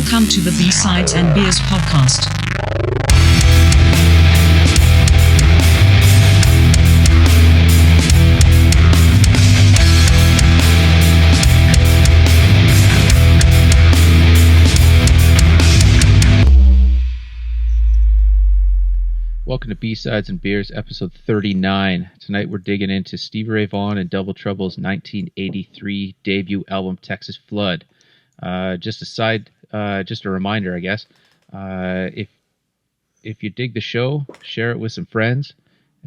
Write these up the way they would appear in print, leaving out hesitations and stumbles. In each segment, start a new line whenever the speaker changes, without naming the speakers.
Welcome to the B-Sides and Beers podcast.
Welcome to B-Sides and Beers, episode 39. Tonight we're digging into Stevie Ray Vaughan and Double Trouble's 1983 debut album, Texas Flood. Just a reminder, I guess. If you dig the show, share it with some friends,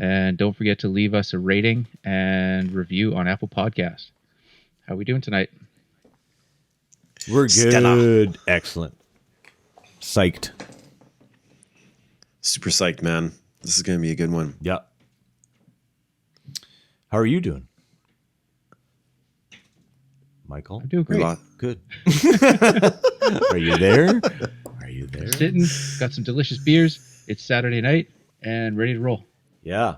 and don't forget to leave us a rating and review on Apple Podcasts. How are we doing tonight?
We're good.
Stella.
Excellent. Psyched.
Super psyched, man. This is going to be a good one.
Yeah. How are you doing, Michael?
I'm doing great.
Good. Are you there? Are you there?
Sitting, got some delicious beers. It's Saturday night and ready to roll.
Yeah.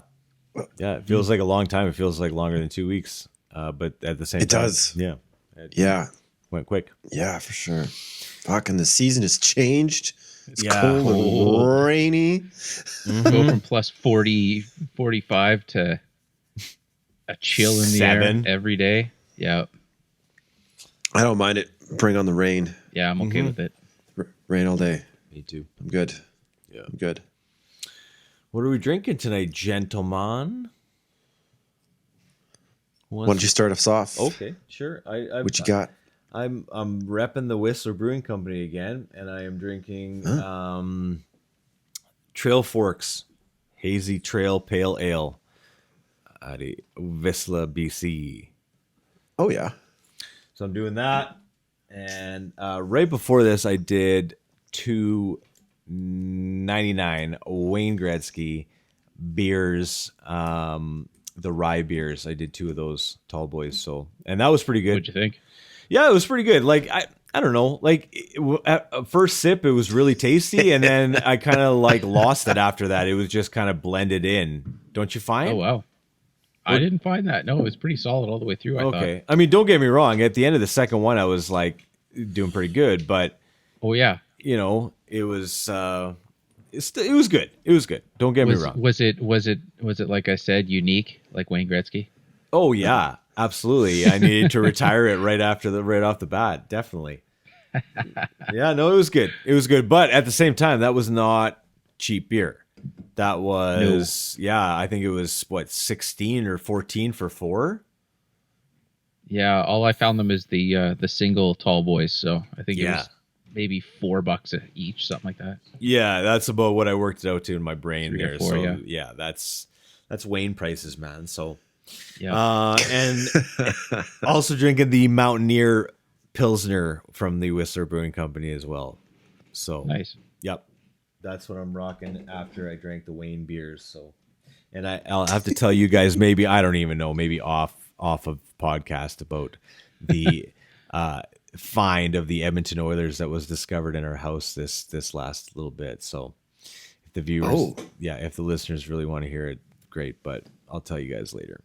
Yeah. It feels like a long time. It feels like longer than 2 weeks. But at the same time.
It does.
Yeah.
Yeah.
Went quick.
Yeah, for sure. Fucking the season has changed. It's
Yeah.
cold and rainy.
Go from plus 40, 45 to a chill in the air
7
every day. Yeah.
I don't mind it. Bring on the rain.
Yeah, I'm okay with it.
Rain all day.
Me too.
I'm good.
Yeah.
I'm good.
What are we drinking tonight, gentlemen?
Why don't you start us off?
Okay, sure.
What you got?
I'm repping the Whistler Brewing Company again, and I am drinking Trail Forks Hazy Trail Pale Ale out of Whistler, BC.
Oh, yeah.
So I'm doing that, and right before this, I did 2.99 Wayne Gretzky beers, the rye beers. I did 2 of those tall boys, and that was pretty good.
What'd you think?
Yeah, it was pretty good. Like I don't know. Like at first sip, it was really tasty, and then I kind of like lost it after that. It was just kind of blended in. Don't you find?
Oh wow, I didn't find that. No, it was pretty solid all the way through. I thought.
I mean, don't get me wrong. At the end of the second one, I was like doing pretty good, but
Oh yeah,
you know, it was it was good. It was good. Don't get me wrong.
Was it like I said, unique, like Wayne Gretzky?
Oh yeah, absolutely. I needed to retire it right off the bat. Definitely. Yeah, no, it was good. It was good, but at the same time, that was not cheap beer. That was I think it was what 16 or 14 for 4.
Yeah, all I found them is the single tall boys. So I think it was maybe $4 each, something like that.
Yeah, that's about what I worked it out to in my brain
3 or
there.
4,
so
yeah.
That's Wayne prices, man. So.
Yeah.
And also drinking the Mountaineer Pilsner from the Whistler Brewing Company as well. So
Nice.
Yep, that's what I'm rocking after I drank the Wayne beers. So, and I'll have to tell you guys, maybe I don't even know, maybe off of podcast about the find of the Edmonton Oilers that was discovered in our house this last little bit. So, if the viewers, if the listeners really want to hear it, great. But I'll tell you guys later.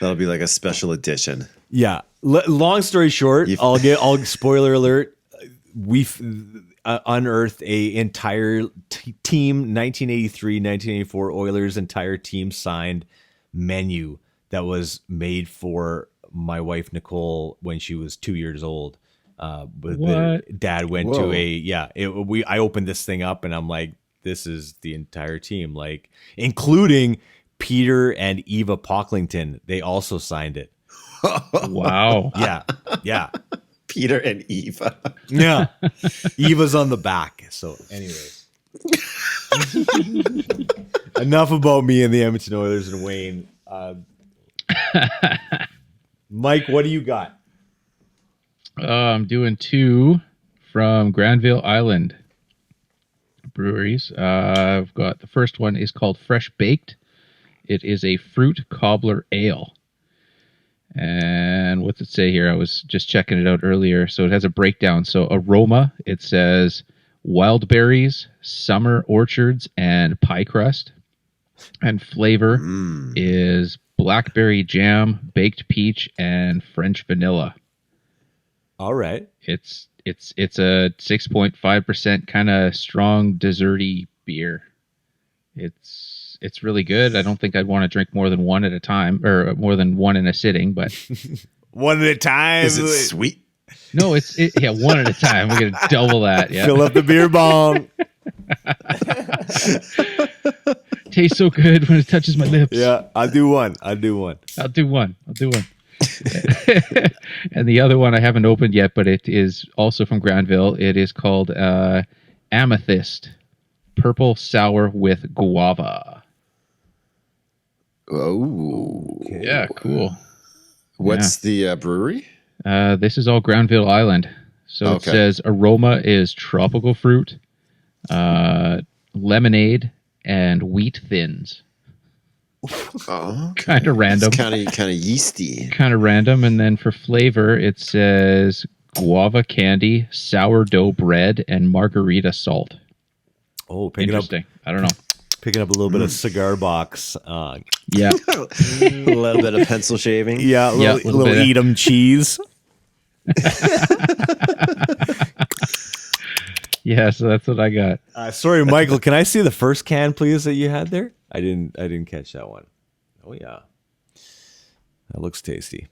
That'll be like a special edition.
Yeah. Long story short, I'll spoiler alert. We've unearthed a entire team 1983, 1984 Oilers entire team signed menu that was made for my wife Nicole when she was 2 years old. Dad went to I opened this thing up and I'm like, this is the entire team, like including Peter and Eva Pocklington. They also signed it.
Wow.
Yeah.
Peter and Eva.
Yeah. Eva's on the back. So anyways. Enough about me and the Edmonton Oilers and Wayne. Mike, what do you got?
I'm doing 2 from Granville Island breweries. I've got the first one is called Fresh Baked. It is a fruit cobbler ale. And what's it say here? I was just checking it out earlier. So it has a breakdown. So aroma, it says wild berries, summer orchards, and pie crust. And flavor is blackberry jam, baked peach, and French vanilla.
All right.
It's a 6.5% kind of strong desserty beer. It's really good. I don't think I'd want to drink more than one at a time, or more than one in a sitting, but
One at a time.
Is it sweet?
no, yeah, one at a time. We're gonna double that. Yeah,
Fill up the beer bong.
tastes so good when it touches my lips.
Yeah, I'll do one.
I'll do one. And the other one I haven't opened yet, but it is also from Granville. It is called Amethyst, purple sour with guava.
Oh.
Okay.
Yeah, cool.
What's the brewery?
This is all Granville Island. So
Okay.
It says aroma is tropical fruit, lemonade, and wheat thins.
Oh,
Kind of random.
it's kind of yeasty.
Kind of random. And then for flavor, it says guava candy, sourdough bread, and margarita salt.
Oh, picking up
Interesting. I don't know.
a little bit of cigar box.
Yeah.
A little bit of pencil shaving.
Yeah, a
Yeah,
little,
little bit of-
eat 'em cheese.
Yeah, so that's what I got.
Sorry, Michael. Can I see the first can, please, that you had there? I didn't catch that one. Oh yeah, that looks tasty.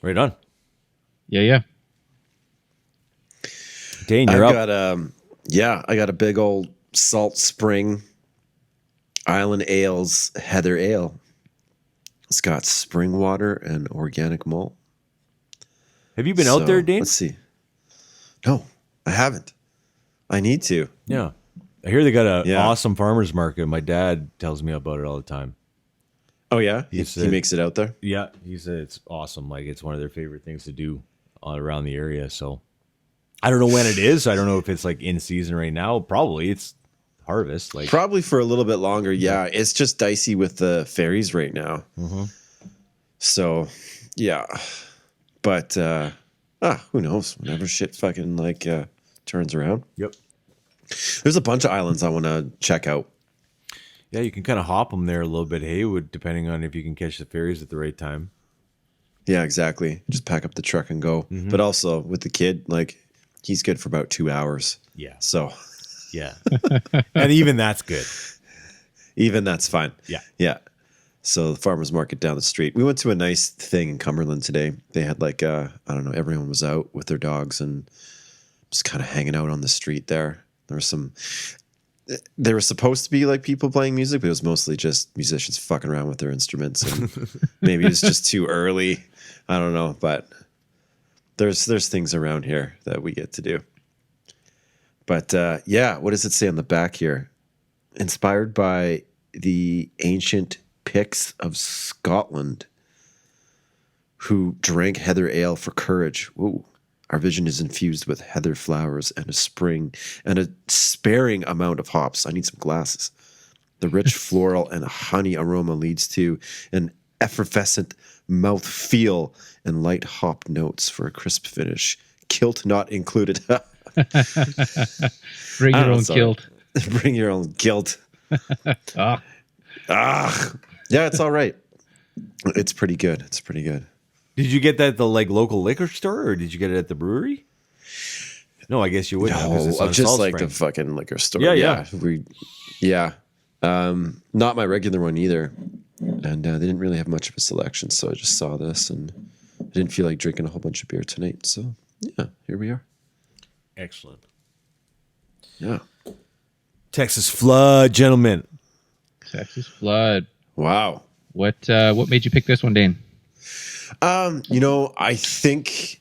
Right on.
Yeah.
Dane, you're
I've
up.
got I got a big old Salt Spring Island Ales Heather Ale. It's got spring water and organic malt.
Have you been out there, Dane?
Let's see. No, I haven't. I need to.
Yeah. I hear they got an
Yeah.
awesome farmer's market. My dad tells me about it all the time.
Oh yeah,
He
he
said-
makes it out there.
Yeah, he said it's awesome. Like it's one of their favorite things to do all around the area. So I don't know when it is. I don't know if it's like in season right now. Probably it's harvest. Like
Probably for a little bit longer. Yeah, it's just dicey with the ferries right now. So, yeah, but who knows? Whenever shit fucking turns around.
Yep.
There's a bunch of islands I want to check out.
Yeah, you can kind of hop them there a little bit, Haywood, depending on if you can catch the ferries at the right time.
Yeah, exactly. Just pack up the truck and go. But also with the kid, he's good for about 2 hours.
Yeah.
So
Yeah. And even that's good.
even that's fine.
Yeah.
Yeah. So the farmer's market down the street. We went to a nice thing in Cumberland today. They had I don't know, everyone was out with their dogs and just kind of hanging out on the street there. There were supposed to be people playing music, but it was mostly just musicians fucking around with their instruments. And maybe it's just too early. I don't know, but there's things around here that we get to do. But what does it say on the back here? Inspired by the ancient Picts of Scotland, who drank heather ale for courage. Ooh. Our vision is infused with heather flowers and a sparing amount of hops. I need some glasses. The rich floral and honey aroma leads to an effervescent mouth feel and light hop notes for a crisp finish. Kilt not included.
Bring your own
sorry.
kilt.
Bring your own guilt.
Ah.
Yeah, it's all right. It's pretty good. It's pretty good.
Did you get that at the local liquor store or did you get it at the brewery? No, I guess you wouldn't. have, 'cause it's on
just
Salt
like
Spring.
the fucking liquor store.
Yeah.
Not my regular one either. And they didn't really have much of a selection, so I just saw this and I didn't feel like drinking a whole bunch of beer tonight. So yeah, here we are.
Excellent.
Yeah.
Texas Flood, gentlemen.
Texas Flood.
Wow.
What made you pick this one, Dane?
I think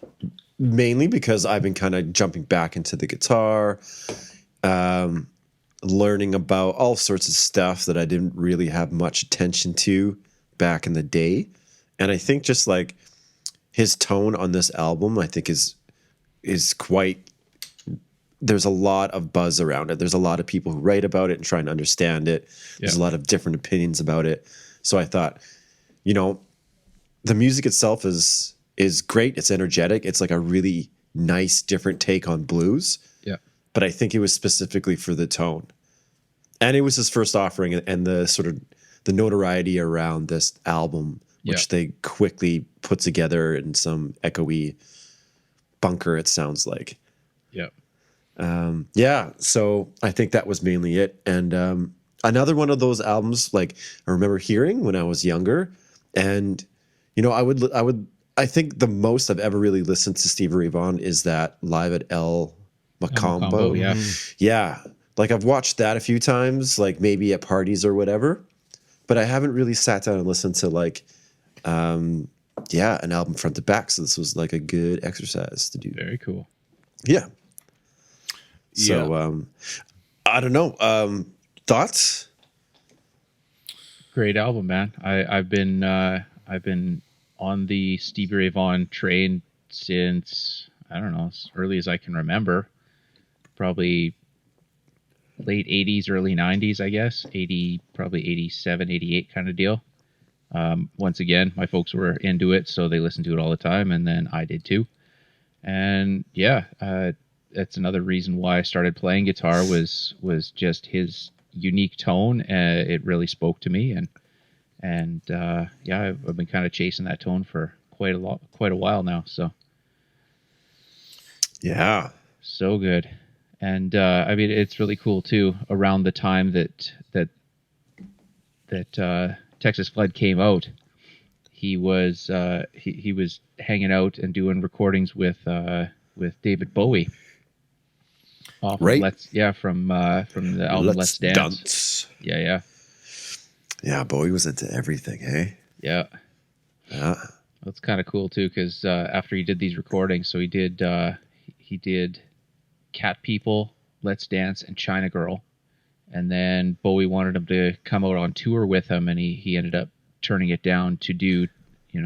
mainly because I've been kind of jumping back into the guitar, learning about all sorts of stuff that I didn't really have much attention to back in the day. And I think just his tone on this album, I think is quite, there's a lot of buzz around it. There's a lot of people who write about it and try and understand it. There's a lot of different opinions about it. So I thought, the music itself is great. It's energetic. It's a really nice, different take on blues.
Yeah.
But I think it was specifically for the tone. And it was his first offering, and the the notoriety around this album, which they quickly put together in some echoey bunker, it sounds like.
Yeah.
So I think that was mainly it. And another one of those albums, like I remember hearing when I was younger, and I think the most I've ever really listened to Stevie Ray Vaughan is that Live at El Macambo.
Yeah.
Yeah. Like I've watched that a few times, like maybe at parties or whatever, but I haven't really sat down and listened to like, an album front to back. So this was like a good exercise to do.
Very cool.
Yeah. So, I don't know. Thoughts?
Great album, man. I've been on the Stevie Ray Vaughan train since, I don't know, as early as I can remember. Probably late 80s, early 90s, I guess. 80, probably 87, 88 kind of deal. Once again, my folks were into it, so they listened to it all the time, and then I did too. And that's another reason why I started playing guitar was just his unique tone. It really spoke to me, and I've been kind of chasing that tone for quite a while now. So
yeah,
so good. And I mean, it's really cool too. Around the time that Texas Flood came out, he was he was hanging out and doing recordings with David Bowie.
Right.
From the album Let's Dance. Yeah.
Bowie was into everything, hey?
Yeah. That's kind of cool too, because after he did these recordings, so he did Cat People, Let's Dance, and China Girl, and then Bowie wanted him to come out on tour with him, and he ended up turning it down to do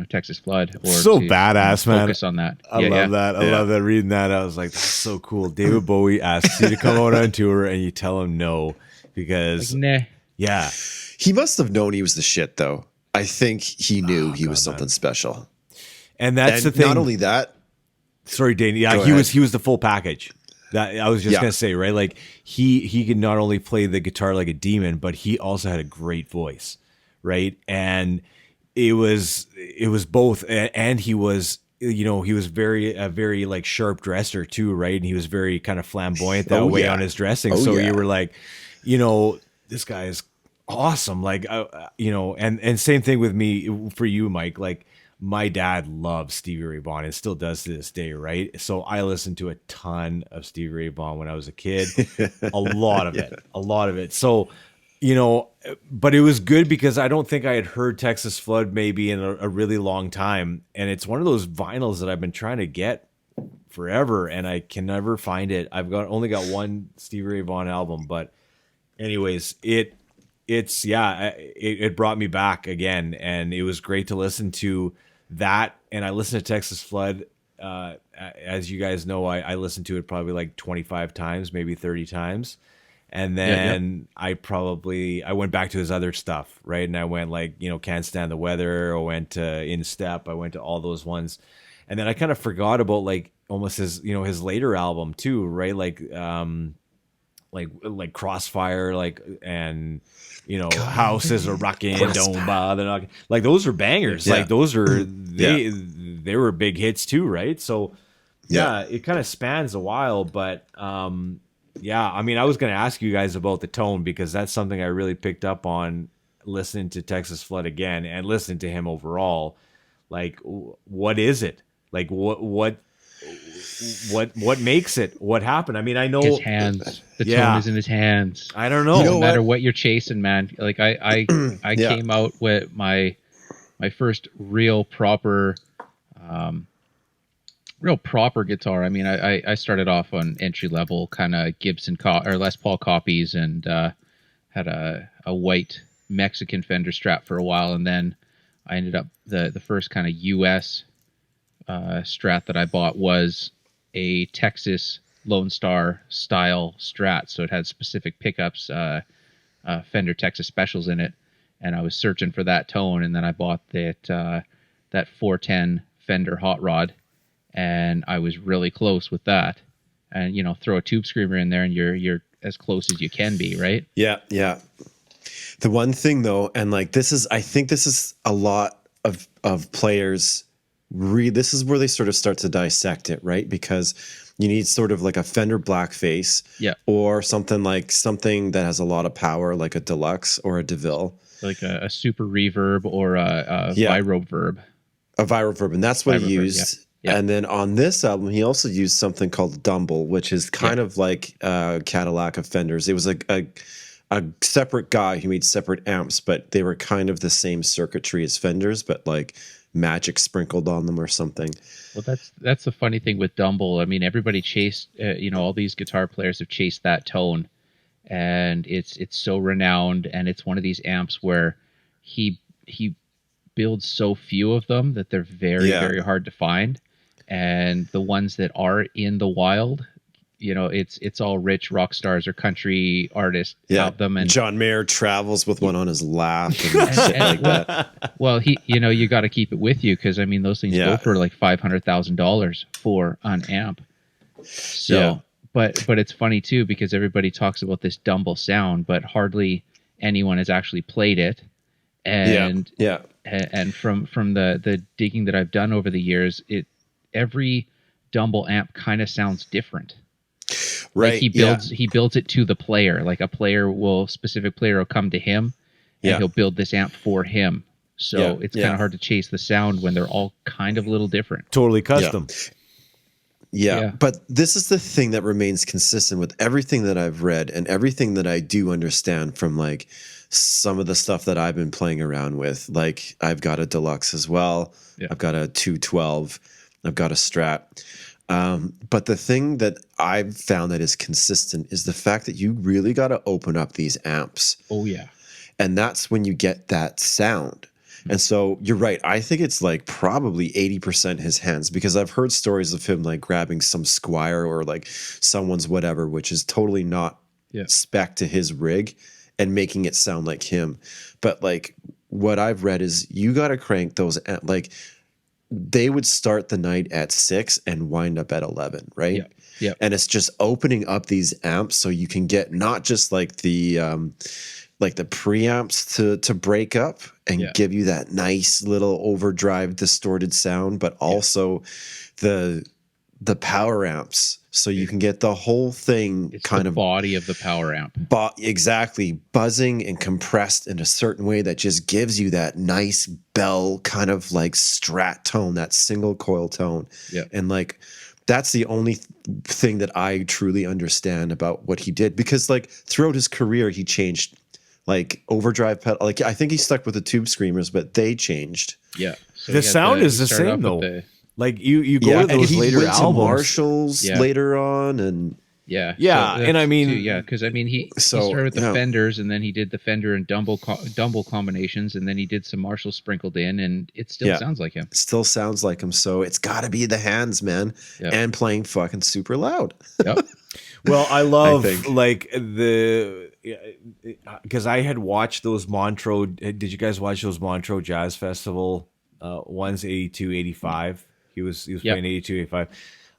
Texas Flood. Or
so
to,
badass, man.
Focus on that.
I love that. I love that. Reading that, I was like, that's so cool. David Bowie asks you to come out on tour, and you tell him no because
nah.
Yeah,
he must have known he was the shit, though. I think he knew he was something special.
And that's the thing.
Not only that.
Sorry, Dane. Yeah, he was the full package. That I was just gonna say, right? Like he could not only play the guitar like a demon, but he also had a great voice, right? And it was both, and he was he was very like sharp dresser too, right? And he was very kind of flamboyant that way on his dressing. You were like, this guy is awesome, like and same thing with me for you, Mike. Like my dad loves Stevie Ray Vaughan and still does to this day, right? So I listened to a ton of Stevie Ray Vaughan when I was a kid, a lot of it. So, but it was good because I don't think I had heard Texas Flood maybe in a really long time. And it's one of those vinyls that I've been trying to get forever and I can never find it. Only got one Stevie Ray Vaughan album, but anyways, it brought me back again, and it was great to listen to that. And I listened to Texas Flood. As you guys know, I listened to it probably like 25 times, maybe 30 times. And then I went back to his other stuff, right? And I went like, Can't Stand the Weather, I went to In Step, I went to all those ones. And then I kind of forgot about like almost his later album too, right? Like Crossfire, and Houses are Rockin', Don't Bother Knockin'. Like those are bangers. Like those are they were big hits too, right? So it kind of spans a while, but I mean, I was going to ask you guys about the tone because that's something I really picked up on listening to Texas Flood again and listening to him overall. Like, what is it? Like, what makes it? What happened? I mean, I know
his hands. The tone is in his hands.
I don't know.
No matter what you're chasing, man. Like I came out with my first real proper guitar. I mean, I started off on entry level kind of Gibson or Les Paul copies, and had a white Mexican Fender Strat for a while, and then I ended up the first kind of US Strat that I bought was a Texas Lone Star style Strat, so it had specific pickups, Fender Texas Specials in it, and I was searching for that tone, and then I bought that 410 Fender Hot Rod, and I was really close with that. And throw a tube screamer in there, and you're as close as you can be, right?
Yeah. The one thing though, and like I think this is a lot of players. This is where they sort of start to dissect it, right? Because you need sort of like a Fender Blackface,
Yeah.
or something that has a lot of power, like a Deluxe or a DeVille,
like a super reverb or a
Yeah.
Viroverb.
a Viroverb, and that's what he
Viroverb,
used.
yeah.
And then on this album, he also used something called Dumble, which is kind of like Cadillac of Fenders. It was a separate guy who made separate amps, but they were kind of the same circuitry as Fenders, but like magic sprinkled on them or something.
Well, that's the funny thing with Dumble. I mean, everybody chased, all these guitar players have chased that tone, and it's so renowned, and it's one of these amps where he builds so few of them that they're very, very hard to find. And the ones that are in the wild, it's all rich rock stars or country artists have them. And
John Mayer travels with one on his lap and shit like that.
Well, you got to keep it with you, because I mean those things go for like $500,000 for an amp. So, but it's funny too, because everybody talks about this Dumble sound, but hardly anyone has actually played it. And and from the digging that I've done over the years, every Dumble amp kind of sounds different.
Right.
Like he builds it to the player. Like specific player will come to him and he'll build this amp for him. So it's kind of hard to chase the sound when they're all kind of a little different.
Totally custom.
Yeah. But this is the thing that remains consistent with everything that I've read and everything that I do understand from like some of the stuff that I've been playing around with. Like I've got a Deluxe as well. Yeah. I've got a 212. I've got a Strat. But the thing that I've found that is consistent is the fact that you really got to open up these amps.
Oh, yeah.
And that's when you get that sound. And so you're right. I think it's like probably 80% his hands, because I've heard stories of him like grabbing some Squire or like someone's whatever, which is totally not spec to his rig, and making it sound like him. But like what I've read is you got to crank those like they would start the night at 6 and wind up at 11, right?
Yeah. Yeah.
And it's just opening up these amps so you can get not just like the preamps to break up and give you that nice little overdrive distorted sound, but also the power amps, so you can get the whole thing. It's kind of
body of the power amp.
Exactly, buzzing and compressed in a certain way that just gives you that nice bell kind of like Strat tone, that single coil tone.
Yeah.
And like that's the only thing that I truly understand about what he did, because like throughout his career he changed like overdrive pedal. Like I think he stuck with the Tube Screamers, but they changed.
Yeah.
So the sound is the same though. Like you go to those later albums,
Marshalls later on, and
and I mean,
because I mean he started with the Fenders, and then he did the Fender and Dumble combinations, and then he did some Marshall sprinkled in, and it still sounds like him.
It still sounds like him. So it's got to be the hands, man, and playing fucking super loud.
Yep.
Well, I love because I had watched those Montreux. Did you guys watch those Montreux Jazz Festival ones, 82, 85? He was playing 82, 85.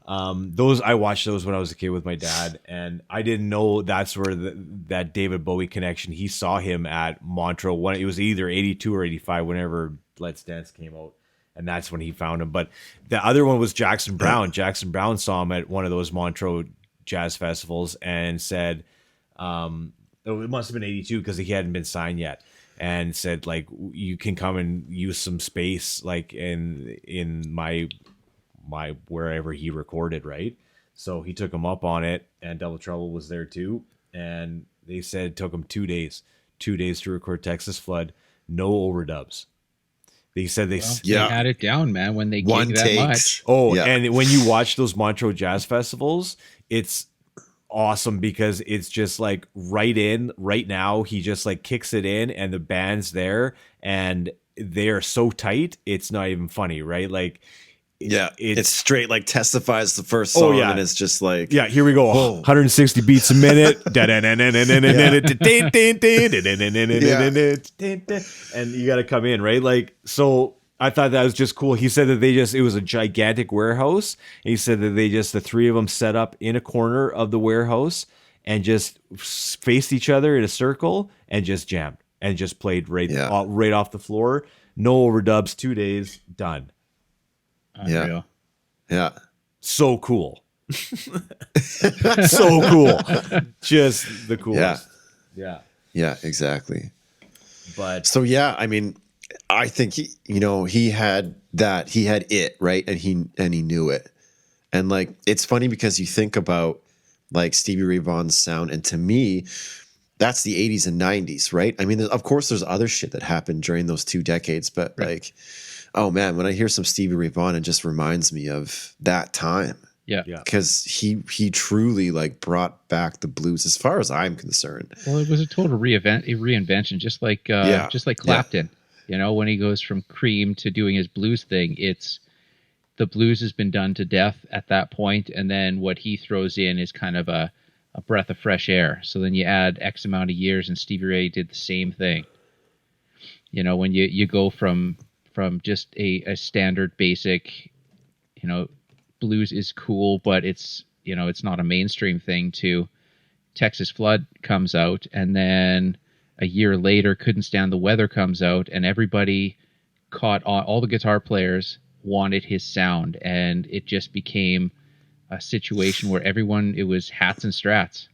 I watched those when I was a kid with my dad, and I didn't know that's where that David Bowie connection. He saw him at Montreux. It was either 82 or 85, whenever Let's Dance came out, and that's when he found him. But the other one was Jackson Browne. Jackson Browne saw him at one of those Montreux Jazz Festivals and said, it must have been 82 because he hadn't been signed yet, and said like, you can come and use some space like in my wherever he recorded, right? So he took him up on it, and Double Trouble was there too, and they said it took him 2 days to record Texas Flood, no overdubs. They said they
had it down, man, when they gave that much.
And when you watch those Montreux Jazz Festivals, it's awesome because it's just like right now he just like kicks it in, and the band's there, and they're so tight it's not even funny, right? Like it's straight like Testifies the first song, and it's just like here we go, 160 beats a minute, and you got to come in, right? Like, so I thought that was just cool. He said that it was a gigantic warehouse. And he said that the three of them set up in a corner of the warehouse and just faced each other in a circle and just jammed. and just played right
Yeah.
right off the floor. No overdubs, 2 days, done.
Unreal.
Yeah.
So cool. So cool. Just the coolest. Yeah.
Yeah, exactly.
But
So yeah, I mean, I think he had it, right? And he knew it. And like it's funny because you think about like Stevie Ray Vaughan's sound, and to me, that's the 80s and 90s, right? I mean, of course there's other shit that happened during those 2 decades, but like, oh man, when I hear some Stevie Ray Vaughan, it just reminds me of that time.
Yeah.
Because he truly like brought back the blues as far as I'm concerned.
Well, it was a total reinvention, just like Clapton. You know, when he goes from Cream to doing his blues thing, it's the blues has been done to death at that point, and then what he throws in is kind of a breath of fresh air. So then you add X amount of years, and Stevie Ray did the same thing. You know, when you go from just a standard basic, you know, blues is cool, but it's not a mainstream thing, to Texas Flood comes out, and then a year later Couldn't Stand the Weather comes out, and everybody caught on. All the guitar players wanted his sound, and it just became a situation where it was hats and strats.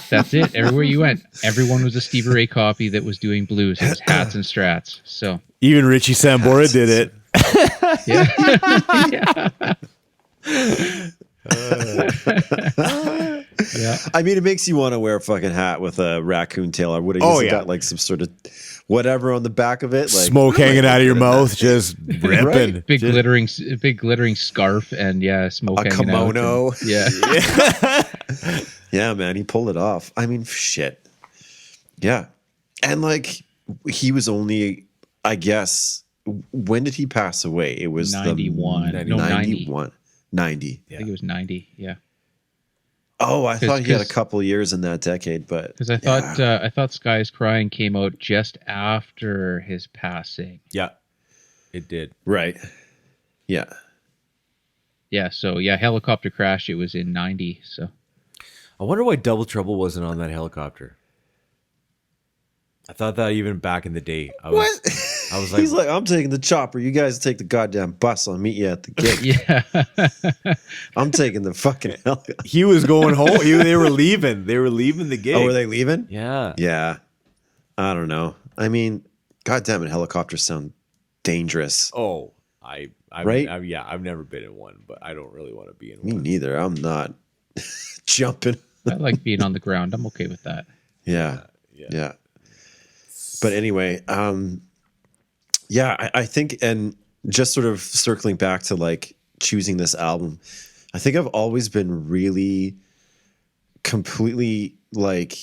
That's it. Everywhere you went, everyone was a Stevie Ray copy that was doing blues. It was hats and strats. So
even Richie Sambora did it.
Yeah.
I mean, it makes you want to wear a fucking hat with a raccoon tail or what? He's got like some sort of whatever on the back of it, like
smoke hanging out of your mouth, just ripping.
Right.
Big glittering scarf, and smoke
A
hanging out.
kimono.
Yeah.
Yeah, man, he pulled it off. I mean, shit. Yeah. And like he was only, I guess, when did he pass away? It was
91.
The,
No, 90.
90.
I think it was 90. Yeah.
Oh, I thought he had a couple years in that decade, but
because I thought Skies Crying came out just after his passing.
Yeah, it did.
Right. Yeah.
Yeah. So Helicopter Crash. It was in 90. So
I wonder why Double Trouble wasn't on that helicopter. I thought that even back in the day. I was like,
he's like, I'm taking the chopper. You guys take the goddamn bus. I'll meet you at the gate.
yeah.
I'm taking the fucking helicopter.
he was going home. They were leaving. They were leaving the gig.
Oh, were they leaving?
Yeah.
Yeah. I don't know. I mean, goddamn it, helicopters sound dangerous.
Oh, I've never been in one, but I don't really want to be in
Me
one.
neither. I'm not jumping.
I like being on the ground. I'm okay with that.
Yeah. But anyway, I think, and just sort of circling back to like choosing this album, I think I've always been really completely like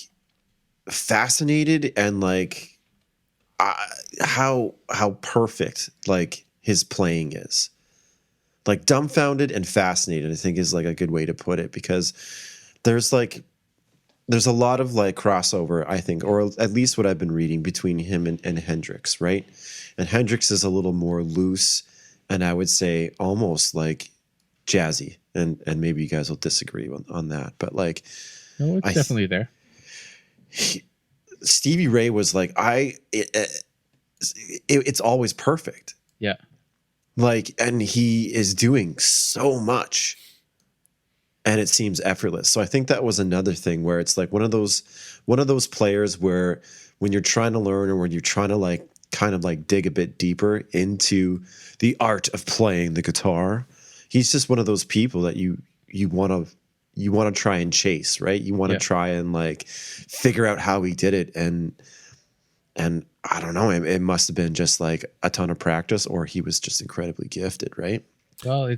fascinated and like how perfect like his playing is. Like dumbfounded and fascinated, I think is like a good way to put it, because there's a lot of like crossover, I think, or at least what I've been reading between him and Hendrix, right? And Hendrix is a little more loose, and I would say almost like jazzy. And maybe you guys will disagree on that, but like,
No, it's definitely there.
Stevie Ray was like, it's always perfect.
Yeah.
Like, and he is doing so much. And it seems effortless. So I think that was another thing where it's like one of those players where when you're trying to learn or when you're trying to like kind of like dig a bit deeper into the art of playing the guitar, he's just one of those people that you want to try and chase, right? You want to try and like figure out how he did it, and I don't know, it must have been just like a ton of practice, or he was just incredibly gifted, right?
Well,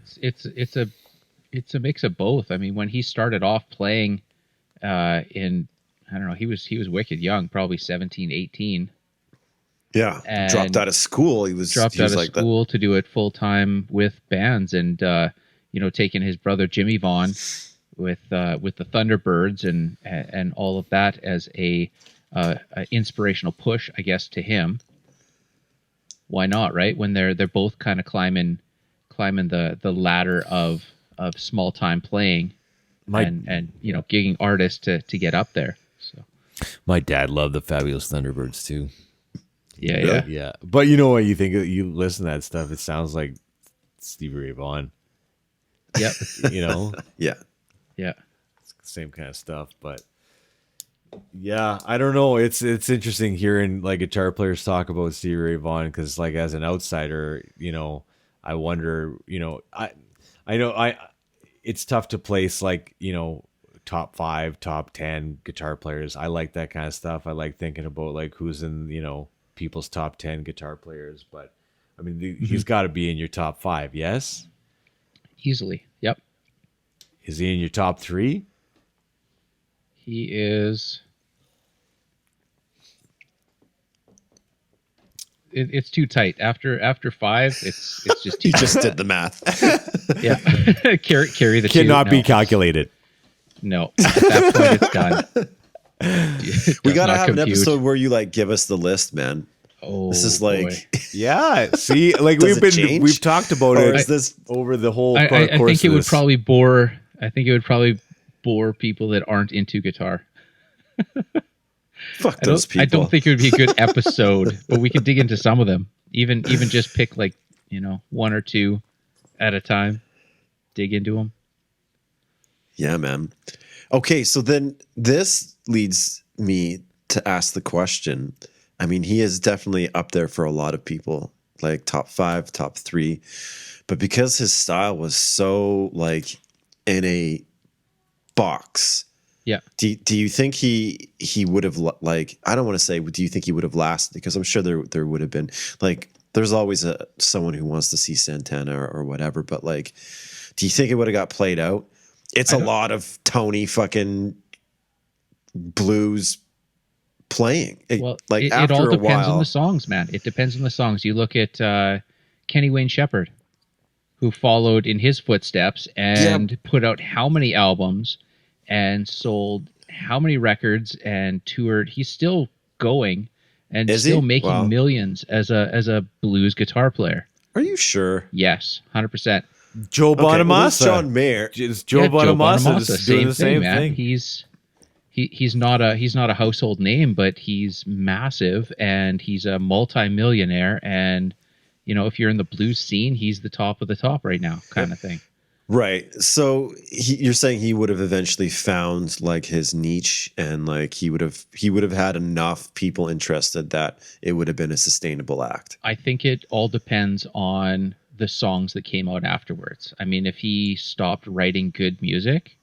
it's a mix of both. I mean, when he started off playing in, I don't know, he was wicked young, probably 17, 18.
Yeah.
And
dropped out of school. He was
out of
like
school to do it full time with bands, and taking his brother Jimmy Vaughan with the Thunderbirds and all of that as a inspirational push, I guess, to him. Why not, right? When they're both kind of climbing the ladder of small time playing and gigging artists to get up there. So
My dad loved the Fabulous Thunderbirds too.
Yeah,
Really?
yeah.
Yeah, but you know what? You think you listen to that stuff, it sounds like Stevie Ray Vaughan.
Yep.
You know,
Yeah.
Yeah.
same kind of stuff. But yeah, I don't know. It's interesting hearing like guitar players talk about Stevie Ray Vaughan because, like, as an outsider, you know, I wonder. You know, I know it's tough to place like, you know, top 5, top 10 guitar players. I like that kind of stuff. I like thinking about like who's in, you know, people's top 10 guitar players. But I mean, he's got to be in your top 5. Yes.
Easily. Yep.
Is he in your top 3?
He is. It's too tight. After 5, it's just too
You just did the math.
yeah. carry the
Cannot
two.
be
No.
calculated.
No. At that point, it's done. It
We
does
got to
not
have an
compute.
episode where you like give us the list, man.
Oh,
This is
boy.
like,
Yeah. See, like
Does it change?
we've talked about
or
it
is this
over the whole
I
course
think it
of
would
this.
probably bore. I think it would probably bore people that aren't into guitar.
fuck those people?
I don't think it would be a good episode, but we could dig into some of them. Even just pick like, you know, 1 or 2 at a time. Dig into them.
Yeah, man. Okay, so then this leads me to ask the question. I mean, he is definitely up there for a lot of people, like top 5, top 3. But because his style was so like in a box,
Yeah.
do you think he would have like, I don't want to say do you think he would have lasted, because I'm sure there would have been like, there's always someone who wants to see Santana or whatever, but like, do you think it would have got played out? It's a lot of Tony fucking blues playing.
Well,
Like
it
after
all
a
depends on
while,
the songs, man. It depends on the songs. You look at Kenny Wayne Shepherd, who followed in his footsteps and put out how many albums and sold how many records and toured. He's still going and
Is
still
he?
making
Wow.
millions as a blues guitar player.
Are you sure?
Yes, 100%.
Joe
Okay, well,
Bonamassa.
there's John Mayer.
It's Joe Bonamassa just doing the same
man.
thing.
He's not a household name, but he's massive and he's a multi-millionaire. And you know, if you're in the blues scene, he's the top of the top right now, kind of thing.
Right. So you're saying he would have eventually found like his niche, and like he would have had enough people interested that it would have been a sustainable act.
I think it all depends on the songs that came out afterwards. I mean, if he stopped writing good music,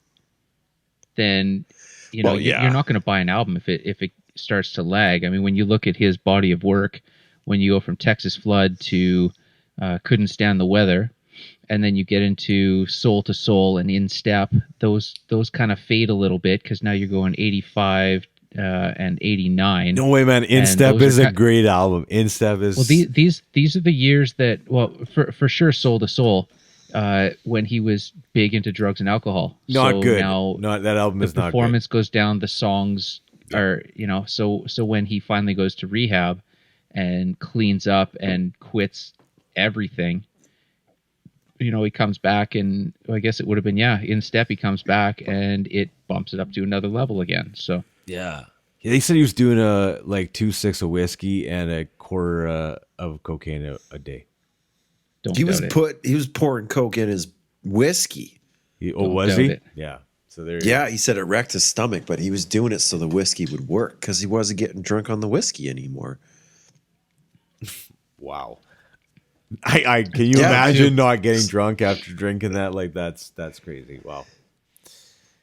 then you know,
Well, yeah.
you're not going to buy an album if it starts to lag. I mean, when you look at his body of work, when you go from Texas Flood to Couldn't Stand the Weather, and then you get into Soul to Soul and In Step, those kind of fade a little bit because now you're going 85 and 89.
No way, man. In
And
Step
those
is
are
a great album. In Step is
Well, these are the years that, well, for sure, Soul to Soul, when he was big into drugs and alcohol.
not
So
good.
Now
Not that album
the
is not good.
performance goes down. The songs are, you know, so when he finally goes to rehab and cleans up and quits everything, you know, he comes back and I guess it would have been, In Step, he comes back and it bumps it up to another level again. So
Yeah, they said he was doing like 2 6 of whiskey and a quarter of cocaine a day.
don't
He
doubt
was
it.
he was pouring coke in his whiskey.
Was
doubt
he?
it.
Yeah. So there.
Yeah, he said it wrecked his stomach, but he was doing it so the whiskey would work because he wasn't getting drunk on the whiskey anymore.
Wow. I can you
Yeah,
imagine not getting drunk after drinking that? Like that's crazy. Wow.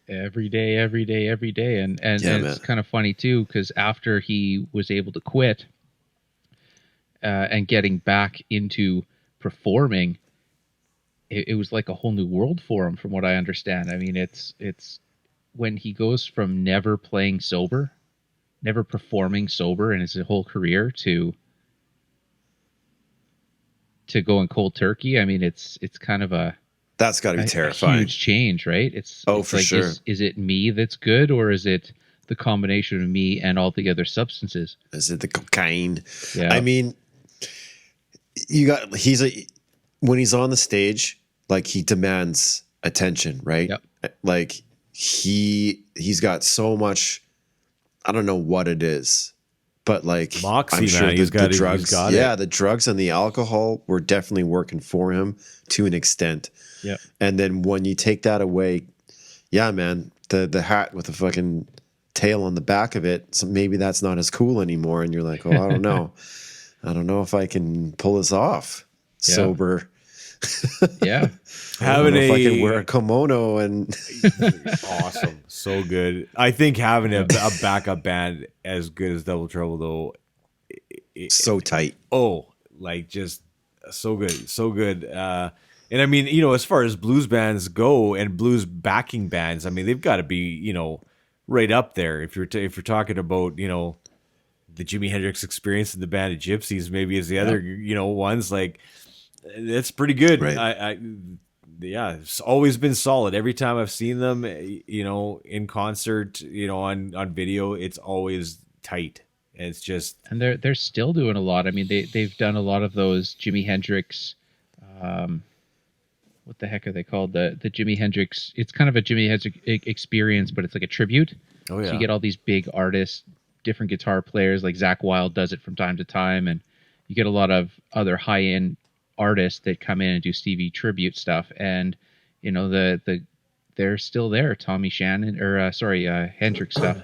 every day, and
Yeah,
and
man.
it's kind of funny too because after he was able to quit and getting back into performing, it was like a whole new world for him, from what I understand. I mean, it's when he goes from never playing sober, never performing sober in his whole career to going cold turkey. I mean, it's kind of
That's got to be
a
terrifying.
huge change, right? It's
For
like,
sure.
Is it me that's good, or is it the combination of me and all the other substances?
Is it the cocaine?
Yeah.
I mean, when he's on the stage, like he demands attention, right?
Yep.
Like he's got so much I don't know what it is, but like
Moxie,
I'm sure
man, he's got
the
it, he's
drugs,
got it.
the drugs and the alcohol were definitely working for him to an extent.
Yeah.
And then when you take that away, yeah, man, the hat with the fucking tail on the back of it, so maybe that's not as cool anymore. And you're like, oh, I don't know. I don't know if I can pull this off sober.
Yeah.
I don't know if I can wear a kimono and
awesome, so good. I think having a backup band as good as Double Trouble though,
so tight.
Like just so good. And I mean, you know, as far as blues bands go and blues backing bands, I mean, they've got to be, you know, right up there. If you're talking about, you know, the Jimi Hendrix Experience and the Band of Gypsies, maybe as the other, you know, ones, like that's pretty good.
Right.
Yeah, it's always been solid. Every time I've seen them, you know, in concert, you know, on video, it's always tight. And it's just,
and they're still doing a lot. I mean, they've done a lot of those Jimi Hendrix. What the heck are they called? The Jimi Hendrix. It's kind of a Jimi Hendrix experience, but it's like a tribute.
oh yeah,
So you get all these big artists, different guitar players, like Zakk Wylde does it from time to time, and you get a lot of other high end artists that come in and do Stevie tribute stuff. And you know they're still there. Tommy Shannon or Hendrix stuff.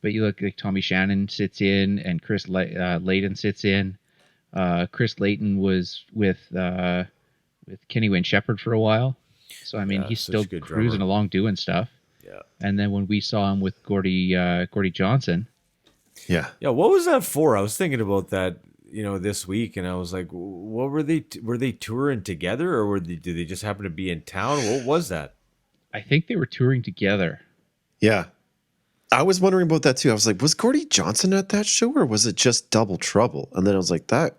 But you look like Tommy Shannon sits in, and Chris Layton sits in. Chris Layton was with Kenny Wayne Shepherd for a while. So I mean, he's still cruising along doing stuff.
Yeah.
And then when we saw him with Gordy Johnson.
Yeah.
Yeah, what was that for? I was thinking about that, you know, this week, and I was like, what were they touring together, or did they just happen to be in town? What was that?
I think they were touring together.
Yeah. I was wondering about that too. I was like, was Gordy Johnson at that show, or was it just Double Trouble? And then I was like, that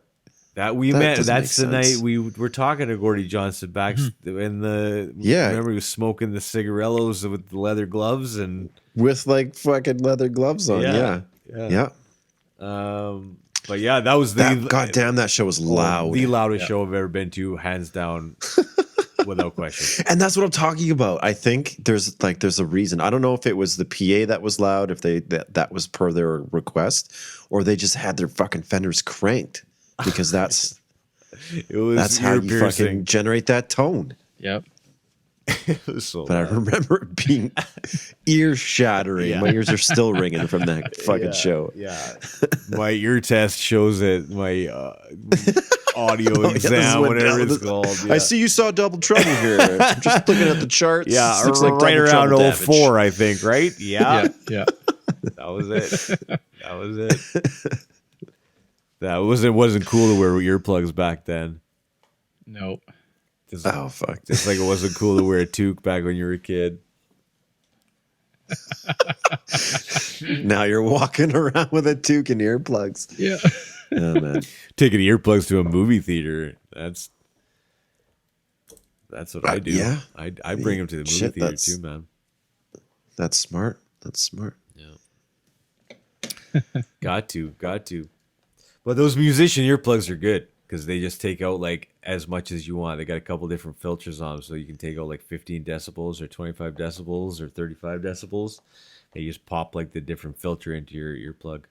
we met.
doesn't
That's
make
the
sense.
night we were talking to Gordy Johnson back in the.
Yeah.
Remember he was smoking the cigarellos with the leather gloves and
with like fucking leather gloves on. Yeah.
But yeah, that was
goddamn, that show was loud.
The loudest show I've ever been to, hands down, without question.
And that's what I'm talking about. I think there's a reason. I don't know if it was the PA that was loud, if that was per their request, or they just had their fucking fenders cranked, because that's how you fucking generate that tone.
Yep.
It was so
But I remember it being ear shattering.
Yeah.
My ears are still ringing from that fucking show.
Yeah. My ear test shows it. My audio exam, whatever it's called. Yeah.
I see you saw Double Trouble here. I'm just looking at the charts.
Yeah,
Looks
right
Double
around
Trouble
04, I think, right? Yeah.
Yeah.
That was it. It wasn't cool to wear earplugs back then.
No.
Oh, fuck.
Just like it wasn't cool to wear a toque back when you were a kid.
Now you're walking around with a toque and earplugs.
Yeah.
Oh, man.
Taking earplugs to a movie theater. That's what I do.
Yeah.
I bring them to the movie theater too, man.
That's smart.
Yeah. Got to. But those musician earplugs are good because they just take out like as much as you want. They got a couple different filters on them, so you can take out like 15 decibels or 25 decibels or 35 decibels. And you just pop like the different filter into your earplug.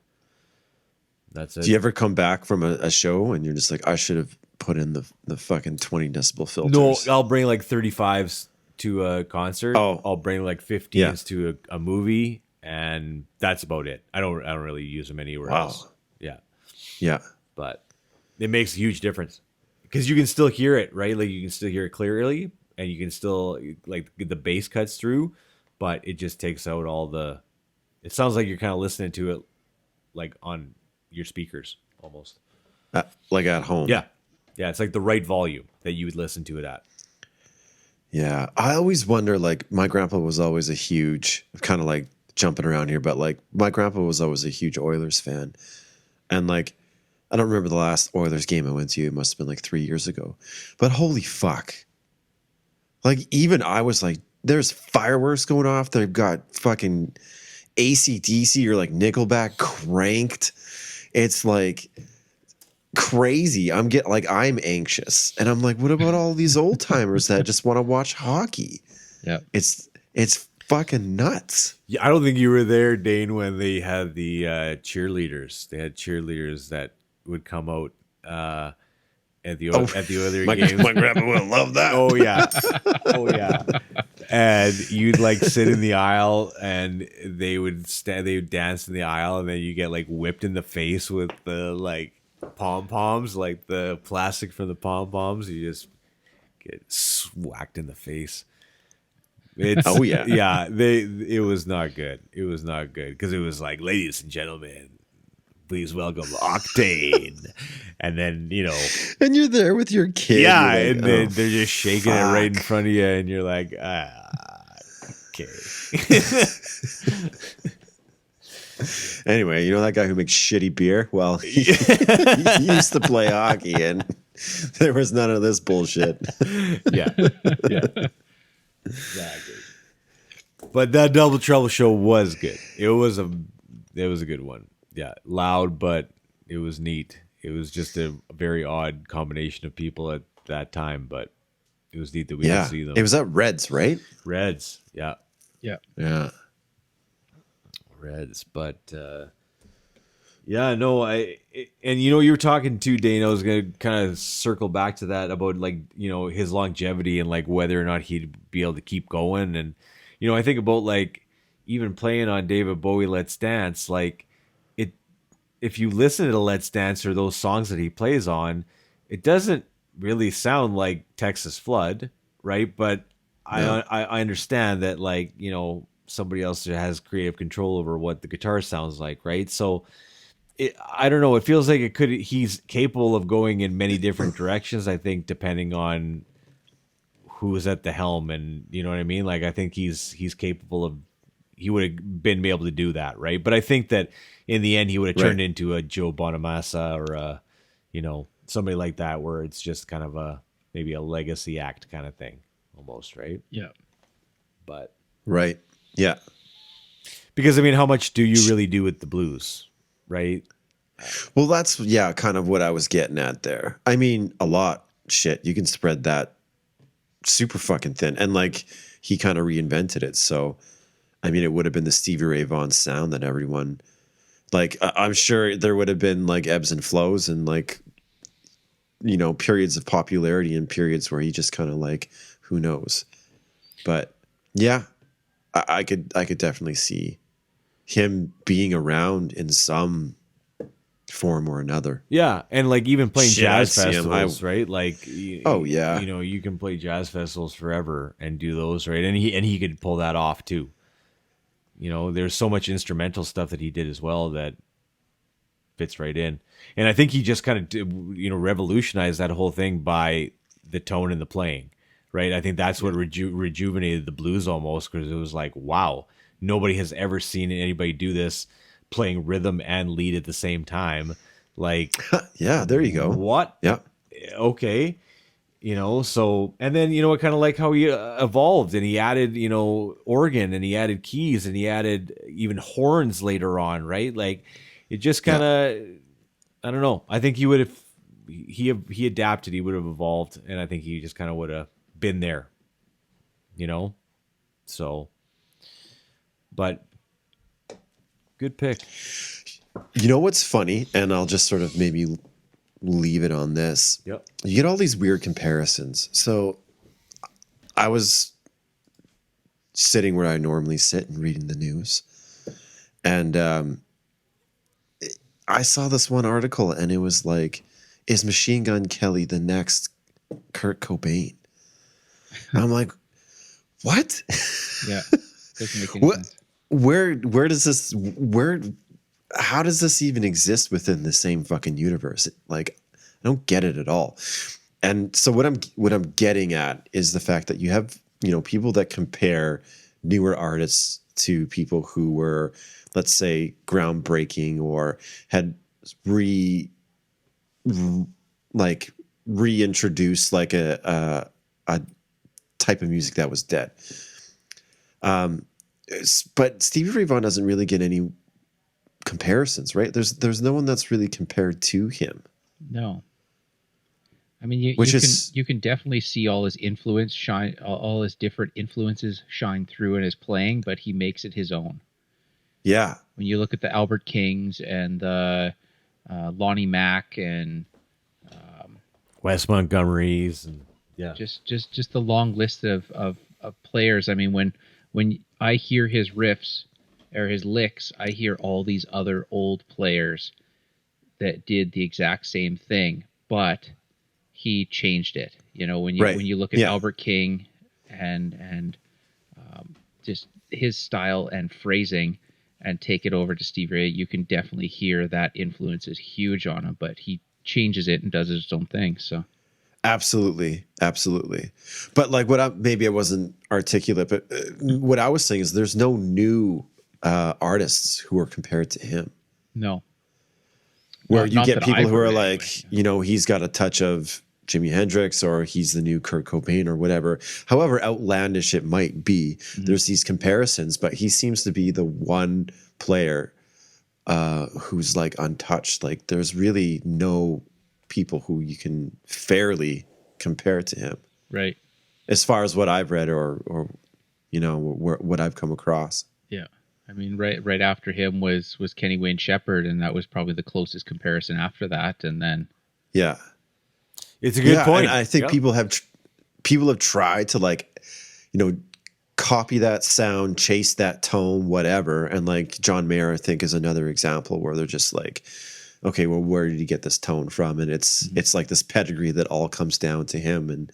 That's it.
Do you ever come back from a show and you're just like, I should have put in the fucking 20 decibel filters?
No, I'll bring like 35s to a concert.
Oh.
I'll bring like 15s to a movie, and that's about it. I don't really use them anywhere else. Yeah.
Yeah.
But it makes a huge difference because you can still hear it, right? Like you can still hear it clearly, and you can still like the bass cuts through, but it just takes out all the. It sounds like you're kind of listening to it, like on your speakers almost.
Like at home.
Yeah, it's like the right volume that you would listen to it at.
Yeah, I always wonder. Like my grandpa was always a huge, kind of like jumping around here, but like my grandpa was always a huge Oilers fan, and like. I don't remember the last Oilers game I went to. It must have been like 3 years ago. But holy fuck. Like, even I was like, there's fireworks going off. They've got fucking AC/DC or like Nickelback cranked. It's like crazy. I'm anxious. And I'm like, what about all these old timers that just want to watch hockey?
Yeah.
It's fucking nuts.
Yeah, I don't think you were there, Dane, when they had the cheerleaders. They had cheerleaders that would come out at the other games.
My grandpa would love that.
Oh yeah, oh yeah. And you'd like sit in the aisle, and they would dance in the aisle, and then you get like whipped in the face with the like pom poms, like the plastic from the pom poms. You just get whacked in the face.
Oh yeah,
yeah. It was not good. It was not good because it was like, ladies and gentlemen, please welcome Octane, and then
and you're there with your kid.
Yeah,
like,
and then they're just shaking it right in front of you, and you're like, okay.
Anyway, you know that guy who makes shitty beer? Well, he used to play hockey, and there was none of this bullshit.
Yeah. Exactly. But that Double Trouble show was good. It was a good one. Yeah, loud, but it was neat. It was just a very odd combination of people at that time, but it was neat that we could see them.
It was at Reds, right?
Reds, yeah. Reds, but you were talking to Dane. I was gonna kind of circle back to that about like his longevity and like whether or not he'd be able to keep going. And I think about like even playing on David Bowie Let's Dance, like it, if you listen to Let's Dance or those songs that he plays on, it doesn't really sound like Texas Flood, right? But no. I understand that like somebody else has creative control over what the guitar sounds like, right? So I don't know. It feels like he's capable of going in many different directions, I think, depending on who is at the helm, and you know what I mean? Like, I think he's capable of, he would have been able to do that, right? But I think that in the end, he would have turned into a Joe Bonamassa or somebody like that, where it's just kind of maybe a legacy act kind of thing, almost, right?
Yeah.
But
right. Yeah.
Because I mean, how much do you really do with the blues, right?
Well, that's kind of what I was getting at there. I mean, a lot. Shit, you can spread that super fucking thin, and like he kind of reinvented it. So, I mean, it would have been the Stevie Ray Vaughan sound that everyone like. I'm sure there would have been like ebbs and flows, and like periods of popularity and periods where he just kind of like, who knows, but yeah. I could definitely see him being around in some form or another.
Yeah, and like even playing jazz festivals, right? Like, you can play jazz festivals forever and do those, right? And he could pull that off too. There's so much instrumental stuff that he did as well that fits right in. And I think he just kind of revolutionized that whole thing by the tone and the playing. Right, I think that's what rejuvenated the blues almost, because it was like, wow, nobody has ever seen anybody do this, playing rhythm and lead at the same time. Like,
yeah, there you go.
What?
Yeah.
Okay. So, and then, I kind of like how he evolved, and he added, organ, and he added keys, and he added even horns later on, right? Like, it just kind of, I don't know. I think he would have, he adapted, he would have evolved, and I think he just kind of would have been there, so, but good pick.
What's funny, and I'll just sort of maybe leave it on this.
Yep.
You get all these weird comparisons. So I was sitting where I normally sit and reading the news, and I saw this one article, and it was like, is Machine Gun Kelly the next Kurt Cobain? I'm like, what?
Yeah, doesn't make any sense.
Where does this how does this even exist within the same fucking universe? Like, I don't get it at all. And so what I'm getting at is the fact that you have people that compare newer artists to people who were, let's say, groundbreaking or had reintroduced like a type of music that was dead. But Stevie Ray Vaughan doesn't really get any comparisons, right? There's no one that's really compared to him.
No. I mean, you can definitely see all his influence shine, all his different influences shine through in his playing, but he makes it his own.
Yeah.
When you look at the Albert Kings and the Lonnie Mack and
Wes Montgomery's, and
just the long list of players. I mean, when I hear his riffs or his licks, I hear all these other old players that did the exact same thing, but he changed it. You know, when you look at Albert King and just his style and phrasing, and take it over to Stevie Ray, you can definitely hear that influence is huge on him, but he changes it and does his own thing. So
absolutely. But like maybe I wasn't articulate, but what I was saying is there's no new artists who are compared to him.
No.
Where you get people who are like, you know, he's got a touch of Jimi Hendrix or he's the new Kurt Cobain or whatever. However outlandish it might be, there's these comparisons, but he seems to be the one player who's like untouched. Like there's really no people who you can fairly compare to him.
Right.
As far as what I've read or you know, what I've come across.
Yeah. I mean, right after him was Kenny Wayne Shepherd, and that was probably the closest comparison after that. And then
yeah.
It's a good point.
And I think people have tried to like, you know, copy that sound, chase that tone, whatever. And like John Mayer, I think, is another example where they're just like, okay, well, where did he get this tone from? And it's like this pedigree that all comes down to him and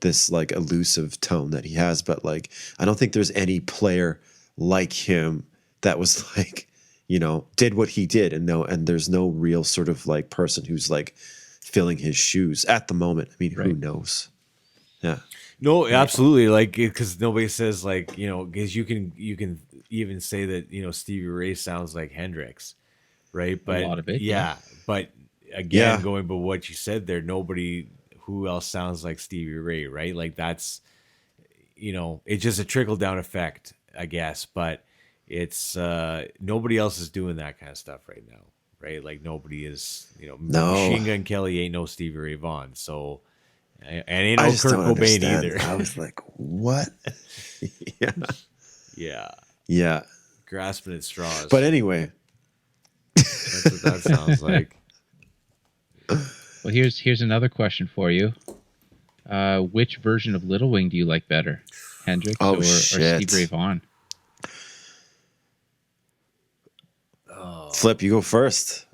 this like elusive tone that he has. But like, I don't think there's any player like him that was like, you know, did what he did, and there's no real sort of like person who's like filling his shoes at the moment. I mean, who knows? Yeah.
No, absolutely. Like, because nobody says like, you know, because you can even say that, you know, Stevie Ray sounds like Hendrix, right? But
a lot of it,
but again, going by what you said there, nobody who else sounds like Stevie Ray, right? Like that's, you know, it's just a trickle down effect, I guess. But it's nobody else is doing that kind of stuff right now. Right, like nobody is, you know, Machine Gun Kelly ain't no Stevie Ray Vaughan, so and ain't no Kurt Cobain either.
I was like, what?
yeah, grasping at straws.
But anyway,
that's what that sounds like.
Well, here's another question for you. Which version of Little Wing do you like better, Hendrix or Stevie Ray Vaughan?
Flip, you go first.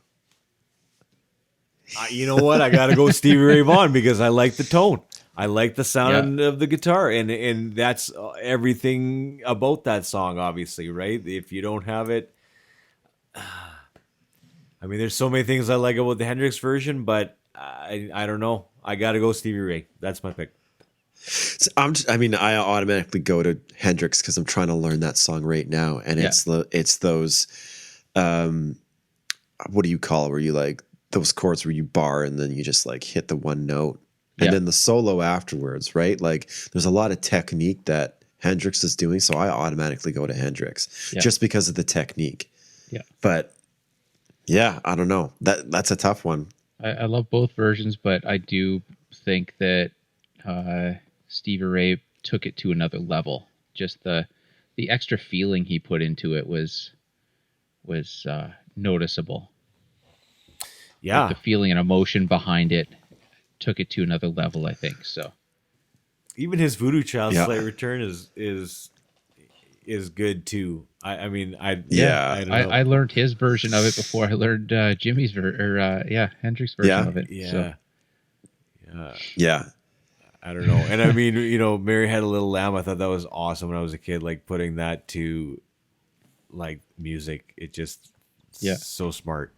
You know what? I got to go Stevie Ray Vaughan because I like the tone. I like the sound of the guitar, and that's everything about that song, obviously, right? If you don't have it, I mean, there's so many things I like about the Hendrix version, but I don't know. I got to go Stevie Ray. That's my pick.
So I automatically go to Hendrix because I'm trying to learn that song right now, and it's those. What do you call it? Where you like those chords where you bar and then you just like hit the one note, and then the solo afterwards, right? Like there's a lot of technique that Hendrix is doing, so I automatically go to Hendrix just because of the technique. Yeah, but I don't know. That's a tough one.
I love both versions, but I do think that Stevie Ray took it to another level. Just the extra feeling he put into it was noticeable.
Yeah,
like the feeling and emotion behind it took it to another level, I think. So
even his Voodoo Child Slight Return is good too. I learned his version of it before I learned Jimmy's Hendrix's version of it. I don't know. And I mean, you know, Mary Had a Little Lamb, I thought that was awesome when I was a kid, like putting that to like music. It just so smart.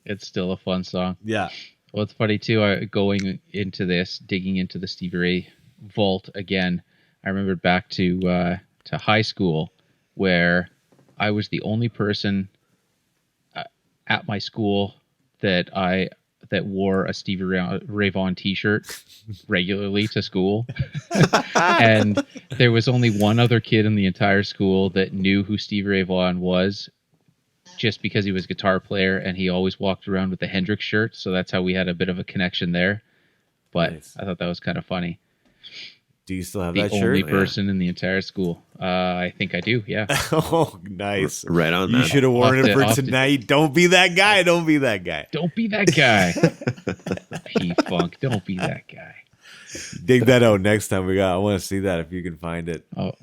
It's still a fun song.
Yeah.
Well, it's funny too, going into this, digging into the Stevie Ray vault again. I remember back to high school where I was the only person at my school that wore a Stevie Ray Vaughan t-shirt regularly to school. And there was only one other kid in the entire school that knew who Stevie Ray Vaughan was, just because he was a guitar player and he always walked around with the Hendrix shirt. So that's how we had a bit of a connection there. but
Nice.
I thought that was kind of funny.
Do you still have
The
that
only
shirt?
person in the entire school. I think I do. Yeah.
Oh, nice.
Right on,
You
man.
should have worn it for
Off to-
tonight. Don't be that guy. Don't be that guy.
Don't be that guy. P-Funk. Don't be that guy.
Dig that out next time. I want to see that if you can find it
Oh,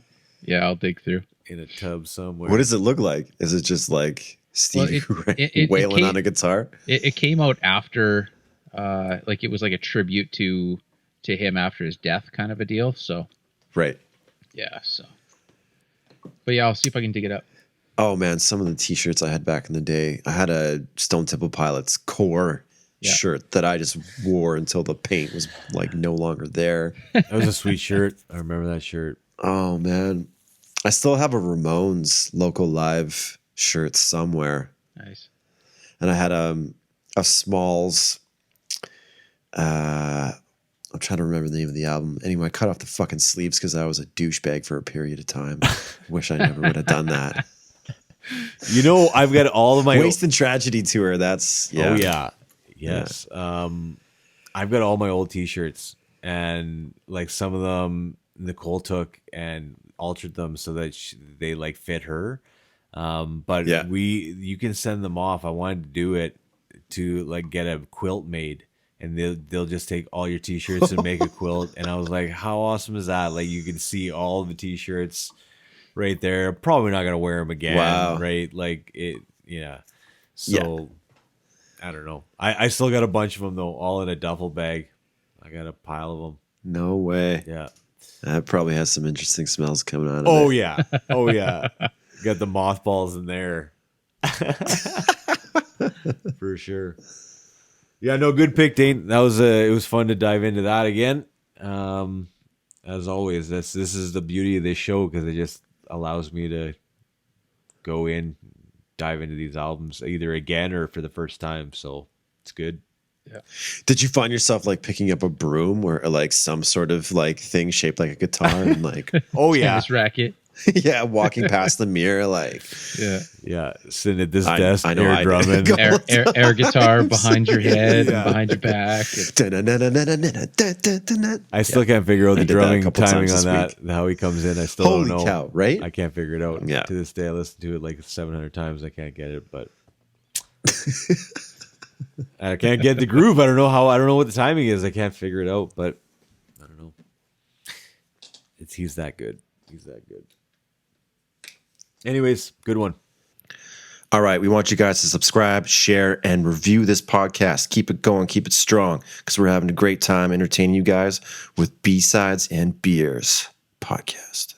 yeah. I'll dig through.
in a tub somewhere.
What does it look like? Is it just like Stevie
it
wailing
came-
on a guitar?
It came out after, like it was like a tribute to him after his death, kind of a deal. So
Right.
yeah. So, but yeah, I'll see if I can dig it up.
Oh man, some of the t-shirts I had back in the day. I had a Stone Temple Pilots core shirt that I just wore until the paint was like no longer there.
That was a sweet shirt. I remember that shirt.
Oh man. I still have a Ramones local live shirt somewhere.
Nice.
And I had a Smalls I'm trying to remember the name of the album. Anyway, I cut off the fucking sleeves because I was a douchebag for a period of time. Wish I never would have done that.
You know, I've got all of my
Waste and Tragedy tour. That's
Oh yeah. Yes. I've got all my old t-shirts, and like some of them Nicole took and altered them so that they like fit her. But
Yeah.
you can send them off. I wanted to do it to like get a quilt made, and they'll just take all your t-shirts and make a quilt. And I was like, how awesome is that? Like you can see all the t-shirts right there. Probably not gonna wear them again.
Wow.
Right? Like it. Yeah. So. I don't know. I still got a bunch of them though, all in a duffel bag. I got a pile of them.
No way.
Yeah.
That probably has some interesting smells coming out of
Oh
it.
yeah. Oh yeah. Got the mothballs in there. For sure. Yeah, no, good pick, Dane. That was it was fun to dive into that again. As always, this is the beauty of this show because it just allows me to go in, dive into these albums either again or for the first time. So it's good.
Yeah.
Did you find yourself like picking up a broom or like some sort of like thing shaped like a guitar and like,
Oh yeah.
Canvas racket.
yeah, walking past the mirror like,
Yeah.
Yeah. Sitting at this
I-
desk,
I know
air
I did.
drumming.
Go.
Air guitar behind your head,
Yeah.
and behind your back.
I still can't figure out
I
the
did that a
drumming
couple
timing
times
on
this
that. How he comes in, I still
Holy
don't know.
cow, right?
I can't figure it out.
Yeah.
To this day, I listen to it like 700 times. I can't get it, but I can't get the groove. I don't know how. I don't know what the timing is. I can't figure it out, but I don't know. He's that good. He's that good. Anyways, good one.
All right, we want you guys to subscribe, share, and review this podcast. Keep it going, keep it strong, because we're having a great time entertaining you guys with B-Sides and Beers podcast.